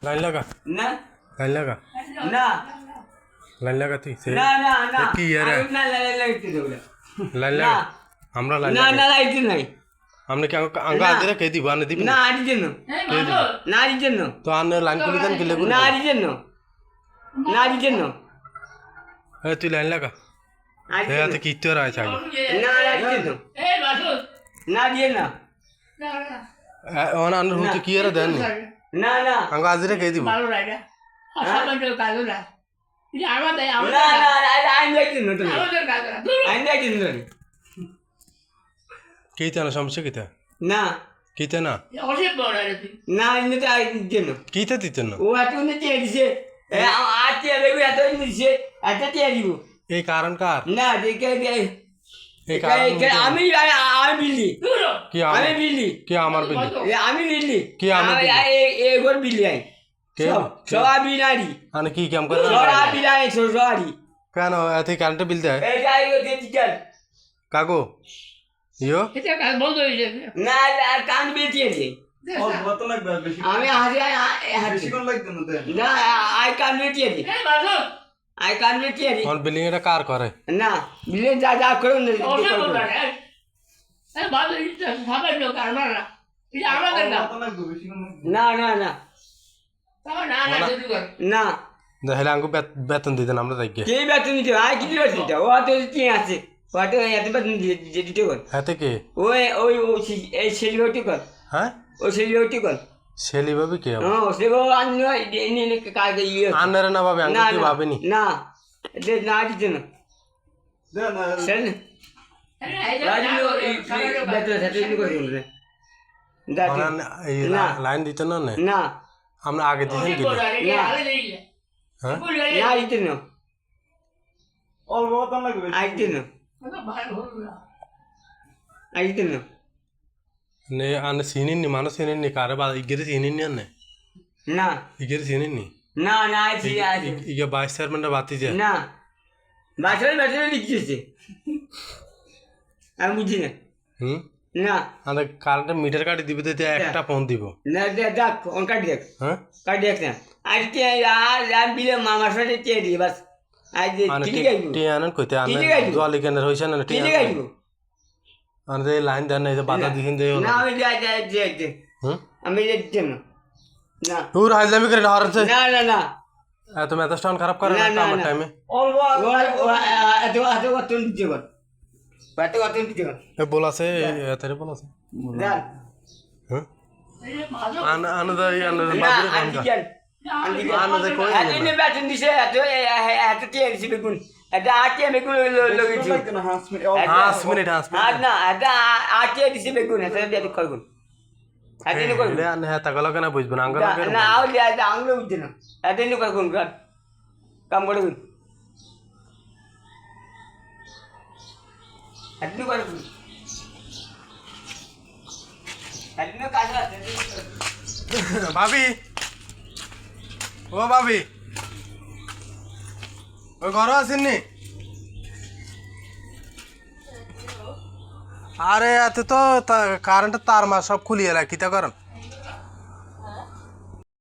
Line লাগা না line লাগা না লাইন লাগা তুই না না না কি यार না লাইতে দেব লাইন লাগা আমরা লাইন না লাগা না লাইতে নাই हमने क्या अंगा आज रे कह दी बाने दी না আরি জন্য না আরি জন্য तो आने लाइन को लिदन के लेगु না আরি জন্য না আরি জন্য ए तू लाइन लगा ए तो की तो रहा चाहिए না আরি জন্য না দিয়ে না ओना अन होते की यार देन না না अंगा आज रे कह दी ভালো লাগে আমাদের কাজ না এটা আমাদের না না আইন লাইতে না তো আমাদের কাজ না আইন লাইতে না की तना समस्या की था না की तना অসীম বড় আছে না আইন তো আইন জন্য की था तीतना ও এত উনি দিয়ে দিছে আজ দিয়ে দেবো এত দিছে এত দিয়ে দিব ये कारण कार না দেখে ये कारण আমি আমি বিলি কি আমি বিলি কি আমার বিলি আমি বিলি কি আমি বিলি? এগোর বিলি আই কে সব বিনারি আনে কি কাম করে সব বিলাই সরি কেন এতে কারেন্ট বিল দেয় এটা ডিজিটাল কাগো ইয়ো এটা কাজ বন্ধ হয়ে যাবে না কান বেটিয়েছে আমি হাসি হাসি না আই কান বেটিয়েছে এই বাসু আই কান বেটিয়েছে और बिलिंग এটা কার করে না বিলে যা যা করো না অসীম বড় আছে এই বাসু এটা সবাই লোক আমরা না এটা আমাদের কাজ না না না তাও না না যদি করে না দেখালে আঙ্গু বেতন দিতেন আমরা তাই কে বেতন দিতে আই কি দিতে দিতে ও তো কি আছে ও তো এত বেতন দিয়ে দিতে কর হাতে কে ওই ওই এই সেলিওটি কর হ্যাঁ ও সেলিওটি কর ছেলি ভাবি কে হ্যাঁ সেগো আন্য এনে কাজ ইয়ে আন্নারে না ভাবে আঙ্গু না কি ভাবেনি না এটা না দিতে না সেন রাজু এই বেতন সাথে কি করে বলবে দাদি এই লাইন দিতেন না না না আমরা আগে দিতেন অসীম কি বড় আছে এটা আলে দেই হ্যাঁ না দিতে না আইতে না ভালো হলো না আইতে না নে আনে সিনিন নি মানো সিনিন নি কারে বা ইগেরে সিনিন নি আনে না ইগেরে সিনিন নি না না আইছি ইগে 22 চেয়ারম্যানটা বাতি যায় না বাছরে বাছরে লিখতেছে আমি বুঝি না হুম না আরে কারেন্ট মিটার কাটি দিবে দিতে একটা ফোন দিব না দেখ অন কাটি দেখ হ্যাঁ কাটি দেখ না আজকে আর বিলে মামার সাথে চেয়ে দিই বাস আজ আনে ঠিক আছে টি আনন কইতে আনে ঠিক আছে। জলি কেনের হইছে না টি ঠিক আছে আনে যে লাইন দেন এই যে বাধা দিছেন দেও না না আমি যাই হুম আমি যাচ্ছি না না ওর হাজলামি করে না হরছে না না না এত মেজাজটান খারাপ করে না, না না, আমার না। টাইমে এত এত কত দিতে কর এত কত দিতে কর এ বলাছে এতারে বলাছে দেখ হ্যাঁ এই ভালো আনে আনে দা আনে না বাবুরে আন্টি কামটা কেন আন্টি কেন আনে দা কই এত নে বেতন দিছে এত টিয়ে দিছে বেগুন এত আটিয়ে বেগুন লগেছি 5 মিনিট আর না এত আটিয়ে দিছে বেগুন এত দিয়ে করগুন এত নে করগুন এলে আনে হাতা গলা কেন বুঝবেন আঙ্গল না আও লিয়া আংলো বুঝতে না এত নে করগুন কাম করগুন এত নে করগুন এত নে কাজ আছে ভাবি ও ভাবি ওই ঘর আসেননি আরে এত তো কারেন্টের তার মা সব খুলিয়ে রাখি তা করেন